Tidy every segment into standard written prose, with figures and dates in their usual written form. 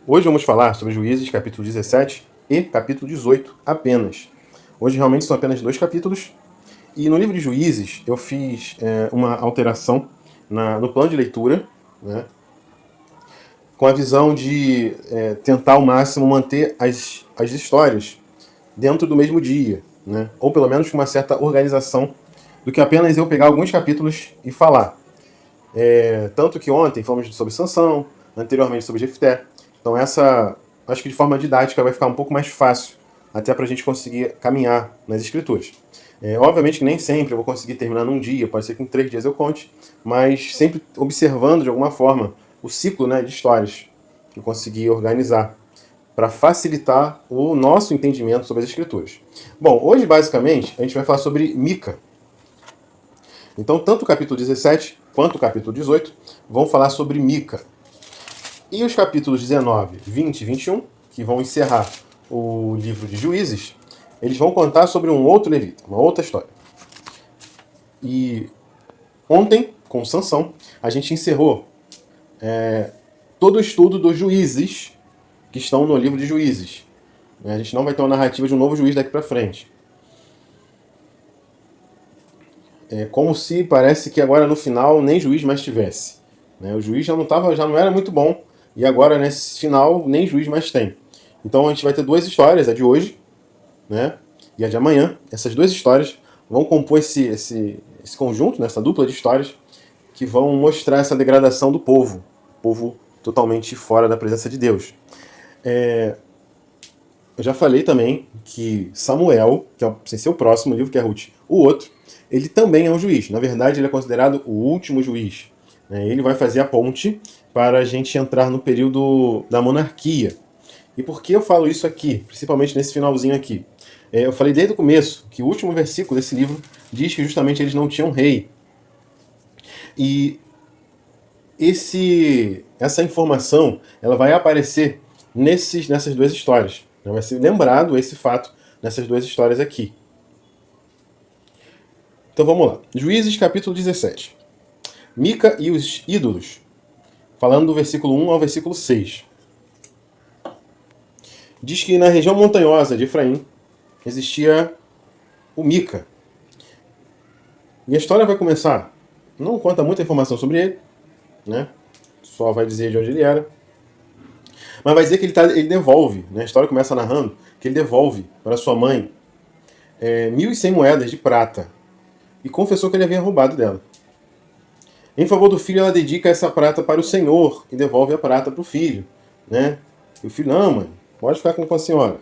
Hoje vamos falar sobre Juízes, capítulo 17 e capítulo 18 apenas. Hoje realmente são apenas 2 capítulos. E no livro de Juízes eu fiz uma alteração no plano de leitura, né, com a visão de tentar ao máximo manter as histórias dentro do mesmo dia, né, ou pelo menos com uma certa organização, do que apenas eu pegar alguns capítulos e falar. Tanto que ontem falamos sobre Sansão, anteriormente sobre Jefté. Então acho que de forma didática vai ficar um pouco mais fácil, até para a gente conseguir caminhar nas escrituras. Obviamente que nem sempre eu vou conseguir terminar num dia, pode ser que em 3 dias eu conte, mas sempre observando de alguma forma o ciclo, né, de histórias que eu consegui organizar, para facilitar o nosso entendimento sobre as escrituras. Bom, hoje basicamente a gente vai falar sobre Mica. Então, tanto o capítulo 17 quanto o capítulo 18 vão falar sobre Mica. E os capítulos 19, 20 e 21, que vão encerrar o livro de Juízes, eles vão contar sobre um outro levita, uma outra história. E ontem, com Sansão, a gente encerrou todo o estudo dos juízes que estão no livro de Juízes. A gente não vai ter uma narrativa de um novo juiz daqui para frente. Como se parece que agora no final nem juiz mais tivesse. O juiz já não era muito bom, e agora nesse final nem juiz mais tem. Então a gente vai ter 2 histórias, a de hoje, né, e a de amanhã. Essas 2 histórias vão compor esse conjunto, né, essa dupla de histórias, que vão mostrar essa degradação do povo. Povo totalmente fora da presença de Deus. Eu já falei também que Samuel, que é sem ser o próximo livro, que é Ruth, o outro, ele também é um juiz. Na verdade, ele é considerado o último juiz. Ele vai fazer a ponte para a gente entrar no período da monarquia. E por que eu falo isso aqui, principalmente nesse finalzinho aqui? Eu falei desde o começo que o último versículo desse livro diz que justamente eles não tinham rei. E essa informação ela vai aparecer nessas 2 histórias. Vai ser lembrado esse fato nessas 2 histórias aqui. Então vamos lá. Juízes capítulo 17. Mica e os ídolos. Falando do versículo 1 ao versículo 6. Diz que na região montanhosa de Efraim existia o Mica. E a história vai começar. Não conta muita informação sobre ele, né? Só vai dizer de onde ele era. Mas vai dizer que ele devolve, né? A história começa narrando que ele devolve para sua mãe 1.100 moedas de prata. E confessou que ele havia roubado dela. Em favor do filho, ela dedica essa prata para o Senhor e devolve a prata para o filho, né? E o filho, não, mãe, pode ficar com a senhora.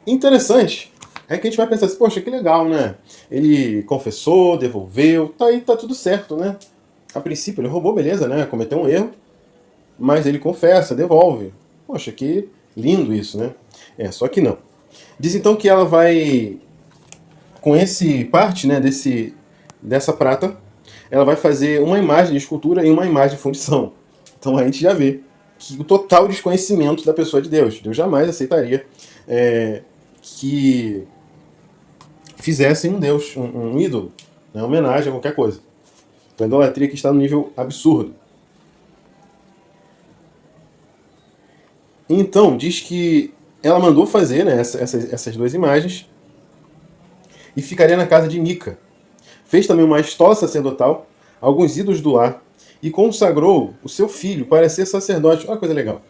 Interessante é que a gente vai pensar assim, poxa, que legal, né? Ele confessou, devolveu, tá aí, tá tudo certo, né? A princípio ele roubou, beleza, né? Cometeu um erro, mas ele confessa, devolve. Poxa, que lindo isso, né? Só que não. Diz então que ela vai, com parte, né, dessa prata, ela vai fazer uma imagem de escultura e uma imagem de fundição. Então a gente já vê que o total desconhecimento da pessoa de Deus. Deus jamais aceitaria que fizessem um Deus, um ídolo, né, homenagem a qualquer coisa. Então a idolatria que está no nível absurdo. Então, diz que ela mandou fazer, né, essas 2 imagens e ficaria na casa de Mica. Fez também uma estola sacerdotal, alguns ídolos do lar, e consagrou o seu filho para ser sacerdote. Olha que coisa legal.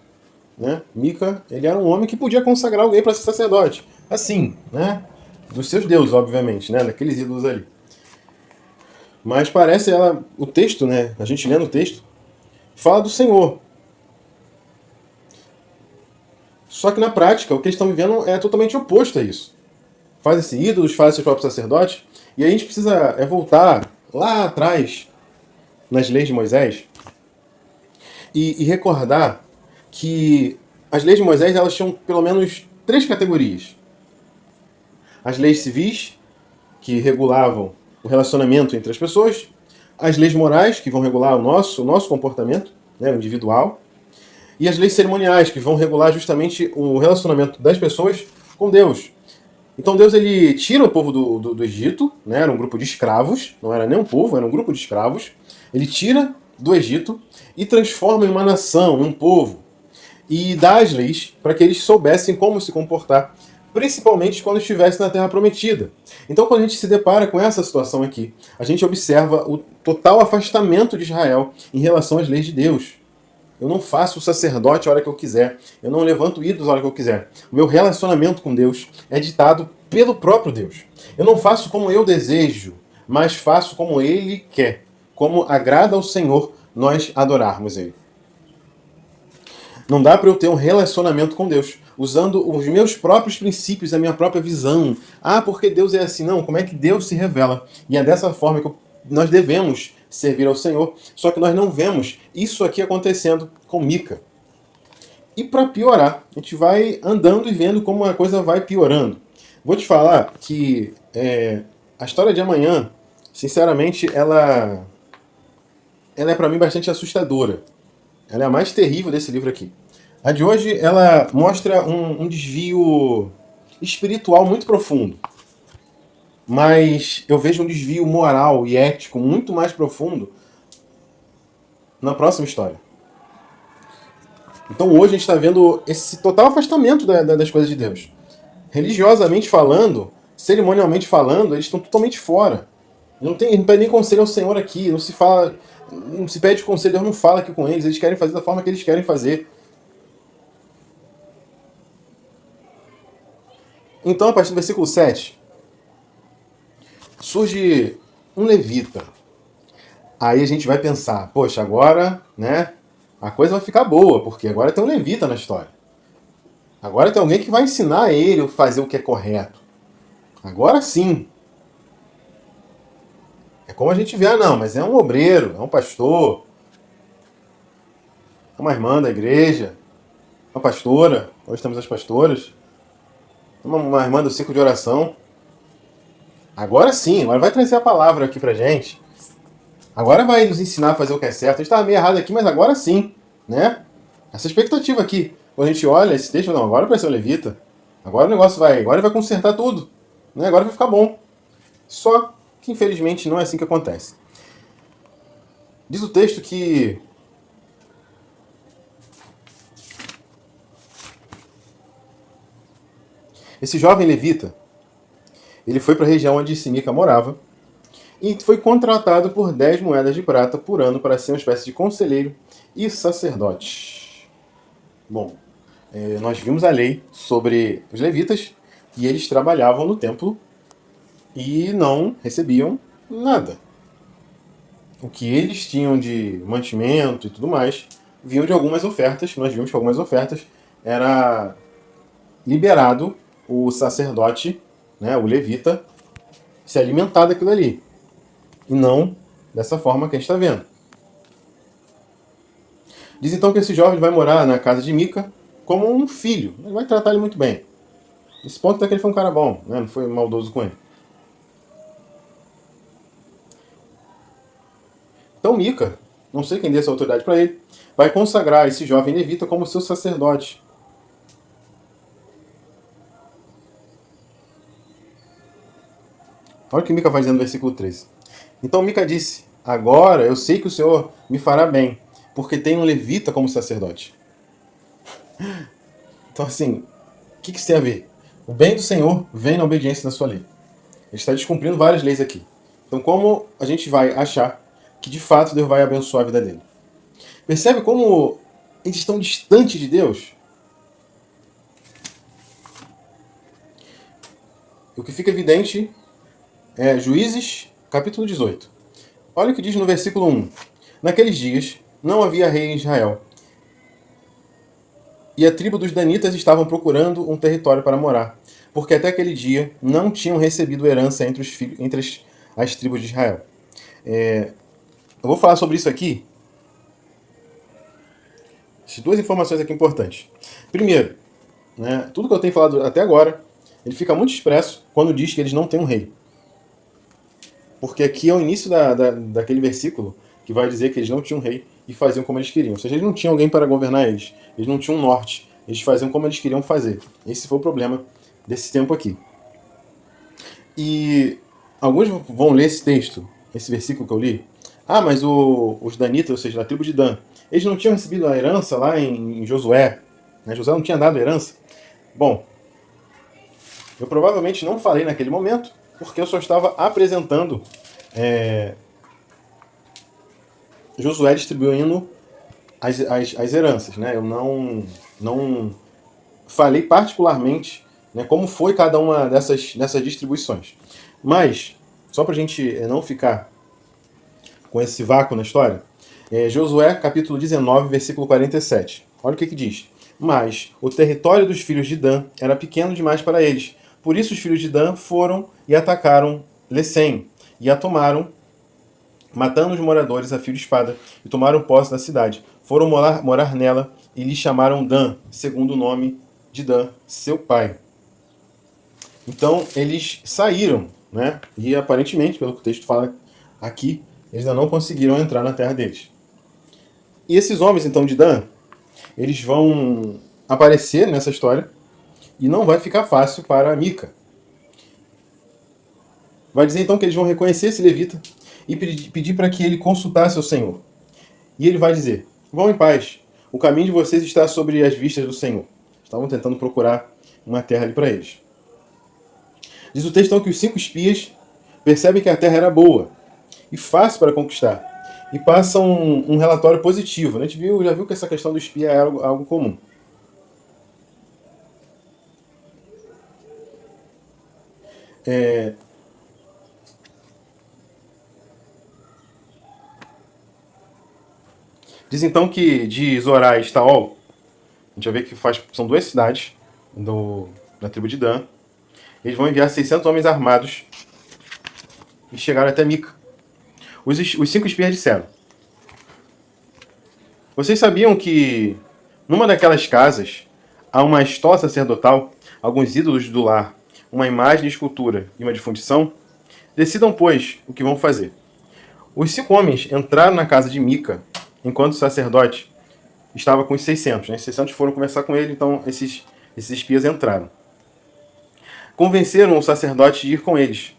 Né? Mica, ele era um homem que podia consagrar alguém para ser sacerdote. Assim, né? Dos seus deuses, obviamente, né? Daqueles ídolos ali. Mas parece o texto, né? A gente lendo o texto, fala do Senhor. Só que na prática, o que eles estão vivendo é totalmente oposto a isso. Faz esse ídolos, faz seus próprios sacerdotes, e a gente precisa voltar lá atrás, nas leis de Moisés, e recordar que as leis de Moisés elas tinham pelo menos 3 categorias. As leis civis, que regulavam o relacionamento entre as pessoas, as leis morais, que vão regular o nosso comportamento, né, o individual, e as leis cerimoniais, que vão regular justamente o relacionamento das pessoas com Deus. Então Deus ele tira o povo do Egito, né, era um grupo de escravos, não era nem um povo, era um grupo de escravos. Ele tira do Egito e transforma em uma nação, em um povo. e dar as leis para que eles soubessem como se comportar, principalmente quando estivesse na Terra Prometida. Então, quando a gente se depara com essa situação aqui, a gente observa o total afastamento de Israel em relação às leis de Deus. Eu não faço o sacerdote a hora que eu quiser. Eu não levanto ídolos a hora que eu quiser. O meu relacionamento com Deus é ditado pelo próprio Deus. Eu não faço como eu desejo, mas faço como Ele quer. Como agrada ao Senhor nós adorarmos Ele. Não dá para eu ter um relacionamento com Deus usando os meus próprios princípios, a minha própria visão. Ah, porque Deus é assim? Não, como é que Deus se revela? E é dessa forma que nós devemos servir ao Senhor, só que nós não vemos isso aqui acontecendo com Mica. E para piorar, a gente vai andando e vendo como a coisa vai piorando. Vou te falar que a história de amanhã, sinceramente, ela é para mim bastante assustadora. Ela é a mais terrível desse livro aqui. A de hoje, ela mostra um desvio espiritual muito profundo. Mas eu vejo um desvio moral e ético muito mais profundo na próxima história. Então hoje a gente está vendo esse total afastamento das coisas de Deus. Religiosamente falando, cerimonialmente falando, eles estão totalmente fora. Não pede nem conselho ao Senhor aqui, não se pede conselho, Deus não fala aqui com eles querem fazer da forma que eles querem fazer. Então, a partir do versículo 7, surge um levita. Aí a gente vai pensar, poxa, agora, né, a coisa vai ficar boa, porque agora tem um levita na história. Agora tem alguém que vai ensinar ele a fazer o que é correto. Agora sim. É como a gente vê, não, mas é um obreiro, é um pastor, é uma irmã da igreja, uma pastora, hoje temos as pastoras, uma irmã do ciclo de oração. Agora sim, agora vai trazer a palavra aqui pra gente. Agora vai nos ensinar a fazer o que é certo. A gente estava meio errado aqui, mas agora sim, né? Essa expectativa aqui. Quando a gente olha esse texto, não, agora vai ser o levita. Agora o negócio agora ele vai consertar tudo. Né? Agora vai ficar bom. Só que infelizmente não é assim que acontece. Diz o texto que esse jovem levita, ele foi para a região onde Mica morava e foi contratado por 10 moedas de prata por ano para ser uma espécie de conselheiro e sacerdote. Bom, nós vimos a lei sobre os levitas e eles trabalhavam no templo e não recebiam nada. O que eles tinham de mantimento e tudo mais vinham de algumas ofertas. Nós vimos que algumas ofertas era liberado o sacerdote, né, o levita, se alimentar daquilo ali. E não dessa forma que a gente está vendo. Diz então que esse jovem vai morar na casa de Mica como um filho. Ele vai tratar ele muito bem. Nesse ponto até que ele foi um cara bom, né? Não foi maldoso com ele. Então Mica, não sei quem deu essa autoridade para ele, vai consagrar esse jovem levita como seu sacerdote. Olha o que Mica vai dizendo no versículo 13. Então Mica disse, agora eu sei que o Senhor me fará bem, porque tem um levita como sacerdote. Então assim, o que isso tem a ver? O bem do Senhor vem na obediência da sua lei. Ele está descumprindo várias leis aqui. Então como a gente vai achar que de fato Deus vai abençoar a vida dele? Percebe como eles estão distantes de Deus? O que fica evidente é Juízes, capítulo 18. Olha o que diz no versículo 1. Naqueles dias não havia rei em Israel. E a tribo dos danitas estavam procurando um território para morar, porque até aquele dia não tinham recebido herança entre as tribos de Israel. Eu vou falar sobre isso aqui. Duas informações aqui importantes. Primeiro, né, tudo que eu tenho falado até agora, ele fica muito expresso quando diz que eles não têm um rei. Porque aqui é o início daquele versículo que vai dizer que eles não tinham um rei e faziam como eles queriam. Ou seja, eles não tinham alguém para governar eles. Eles não tinham um norte. Eles faziam como eles queriam fazer. Esse foi o problema desse tempo aqui. E alguns vão ler esse texto, esse versículo que eu li. Ah, mas os danitas, ou seja, a tribo de Dan, eles não tinham recebido a herança lá em Josué. Né? José não tinha dado herança. Bom, eu provavelmente não falei naquele momento, porque eu só estava apresentando Josué distribuindo as heranças. Né? Eu não falei particularmente, né, como foi cada uma dessas distribuições. Mas, só para a gente não ficar com esse vácuo na história, Josué capítulo 19, versículo 47. Olha o que diz. Mas o território dos filhos de Dan era pequeno demais para eles. Por isso os filhos de Dan foram e atacaram Lecém, e a tomaram, matando os moradores a fio de espada, e tomaram posse da cidade. Foram morar nela, e lhe chamaram Dan, segundo o nome de Dan, seu pai. Então eles saíram, né? E aparentemente, pelo que o texto fala aqui, eles ainda não conseguiram entrar na terra deles. E esses homens, então, de Dan, eles vão aparecer nessa história e não vai ficar fácil para Mica. Vai dizer, então, que eles vão reconhecer esse levita e pedir para que ele consultasse o Senhor. E ele vai dizer, vão em paz, o caminho de vocês está sobre as vistas do Senhor. Estavam tentando procurar uma terra ali para eles. Diz o texto, então, que os 5 espias percebem que a terra era boa e fácil para conquistar. E passam um relatório positivo. A gente já viu que essa questão do espia é algo comum. Diz então que de Zorá e Estaol, a gente vai ver que são 2 cidades da tribo de Dan. Eles vão enviar 600 homens armados e chegaram até Mica. Os 5 espias disseram, vocês sabiam que numa daquelas casas há uma estola sacerdotal, alguns ídolos do lar, uma imagem de escultura e uma de fundição? Decidam, pois, o que vão fazer. Os 5 homens entraram na casa de Mica, enquanto o sacerdote estava com os 600. Né? Os 600 foram conversar com ele, então esses espias entraram. Convenceram o sacerdote de ir com eles.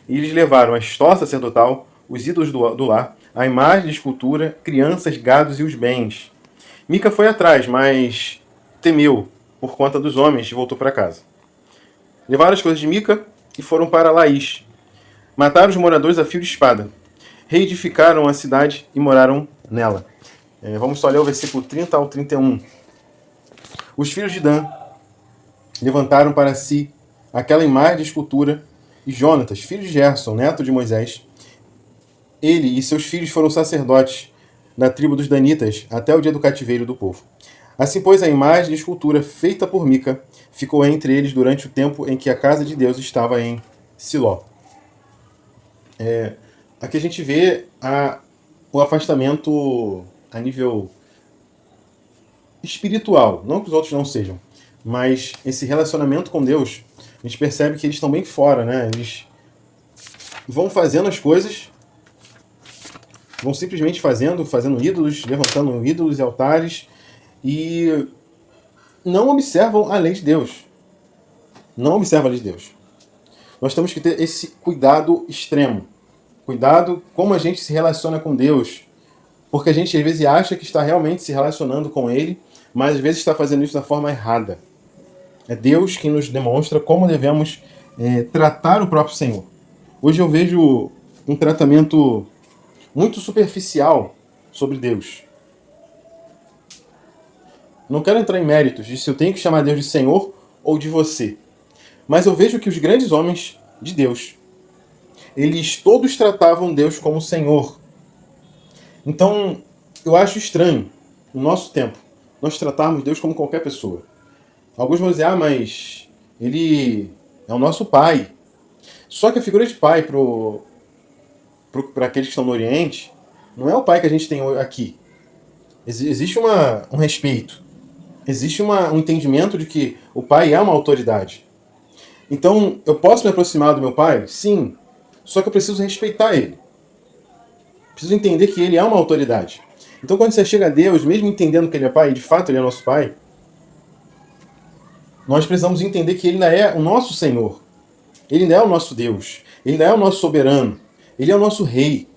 E eles levaram a estola sacerdotal, os ídolos do lar, a imagem de escultura, crianças, gados e os bens. Mica foi atrás, mas temeu por conta dos homens e voltou para casa. Levaram as coisas de Mica e foram para Laís. Mataram os moradores a fio de espada. Reedificaram a cidade e moraram nela. Vamos só ler o versículo 30 ao 31. Os filhos de Dan levantaram para si aquela imagem de escultura, e Jonatas, filho de Gerson, neto de Moisés, ele e seus filhos foram sacerdotes da tribo dos Danitas até o dia do cativeiro do povo. Assim, pois, a imagem de escultura feita por Mica ficou entre eles durante o tempo em que a casa de Deus estava em Siló. Aqui a gente vê o afastamento a nível espiritual, não que os outros não sejam, mas esse relacionamento com Deus, a gente percebe que eles estão bem fora, né? Eles vão fazendo as coisas, vão simplesmente fazendo ídolos, levantando ídolos e altares, e não observam a lei de Deus. Não observam a lei de Deus. Nós temos que ter esse cuidado extremo. Cuidado como a gente se relaciona com Deus. Porque a gente às vezes acha que está realmente se relacionando com Ele, mas às vezes está fazendo isso da forma errada. É Deus quem nos demonstra como devemos tratar o próprio Senhor. Hoje eu vejo um tratamento muito superficial sobre Deus. Não quero entrar em méritos de se eu tenho que chamar Deus de Senhor ou de você. Mas eu vejo que os grandes homens de Deus, eles todos tratavam Deus como Senhor. Então, eu acho estranho, no nosso tempo, nós tratarmos Deus como qualquer pessoa. Alguns vão dizer, mas ele é o nosso pai. Só que a figura de pai para aqueles que estão no Oriente, não é o pai que a gente tem aqui. Existe um respeito. Existe um entendimento de que o pai é uma autoridade. Então, eu posso me aproximar do meu pai? Sim. Só que eu preciso respeitar ele. Preciso entender que ele é uma autoridade. Então, quando você chega a Deus, mesmo entendendo que ele é pai, e de fato ele é nosso pai, nós precisamos entender que ele ainda é o nosso Senhor. Ele ainda é o nosso Deus. Ele ainda é o nosso soberano. Ele é o nosso rei.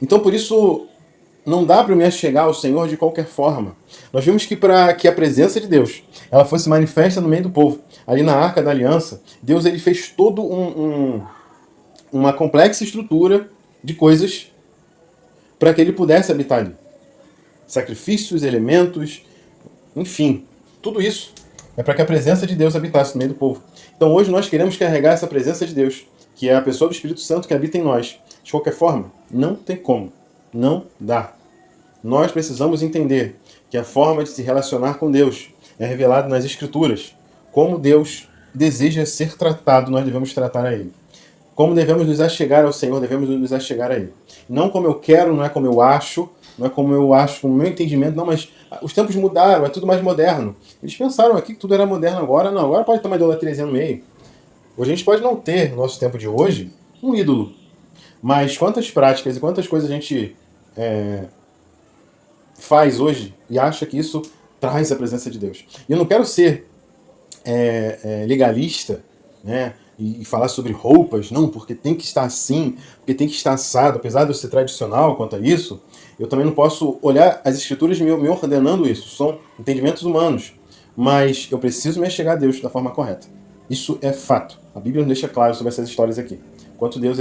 Então, por isso, não dá para eu me achegar ao Senhor de qualquer forma. Nós vimos que para que a presença de Deus ela fosse manifesta no meio do povo, ali na Arca da Aliança, Deus ele fez todo uma complexa estrutura de coisas para que ele pudesse habitar ali. Sacrifícios, elementos, enfim, tudo isso é para que a presença de Deus habitasse no meio do povo. Então hoje nós queremos carregar essa presença de Deus, que é a pessoa do Espírito Santo que habita em nós. De qualquer forma, não tem como. Não dá. Nós precisamos entender que a forma de se relacionar com Deus é revelada nas Escrituras. Como Deus deseja ser tratado, nós devemos tratar a Ele. Como devemos nos achegar ao Senhor, devemos nos achegar a Ele. Não como eu quero, não é como eu acho, não é como eu acho, com o meu entendimento, não, mas os tempos mudaram, é tudo mais moderno. Eles pensaram aqui que tudo era moderno agora, não, agora pode ter uma idolatria no meio. Hoje a gente pode não ter, no nosso tempo de hoje, um ídolo. Mas quantas práticas e quantas coisas a gente faz hoje e acha que isso traz a presença de Deus. E eu não quero ser legalista, né, e falar sobre roupas, não, porque tem que estar assim, porque tem que estar assado, apesar de eu ser tradicional quanto a isso, eu também não posso olhar as escrituras me ordenando isso, são entendimentos humanos, mas eu preciso me achegar a Deus da forma correta. Isso é fato. A Bíblia nos deixa claro sobre essas histórias aqui. Enquanto Deus,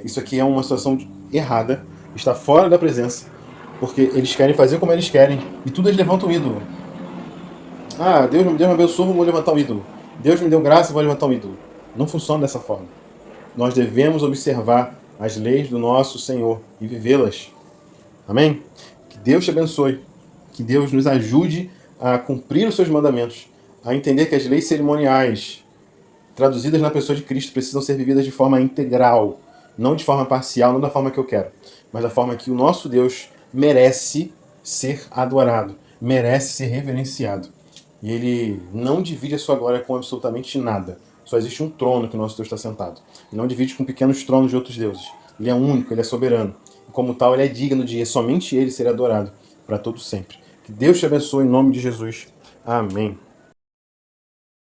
isso aqui é uma situação errada, está fora da presença, porque eles querem fazer como eles querem, e tudo eles levantam um ídolo. Ah, Deus me abençoou, vou levantar um ídolo. Deus me deu graça, vou levantar um ídolo. Não funciona dessa forma. Nós devemos observar as leis do nosso Senhor e vivê-las. Amém? Que Deus te abençoe. Que Deus nos ajude a cumprir os seus mandamentos, a entender que as leis cerimoniais traduzidas na pessoa de Cristo precisam ser vividas de forma integral, não de forma parcial, não da forma que eu quero, mas da forma que o nosso Deus merece ser adorado, merece ser reverenciado. E Ele não divide a sua glória com absolutamente nada. Só existe um trono que o nosso Deus está sentado. Ele não divide com pequenos tronos de outros deuses. Ele é único, Ele é soberano. E como tal, Ele é digno de somente Ele ser adorado para todo sempre. Que Deus te abençoe em nome de Jesus. Amém.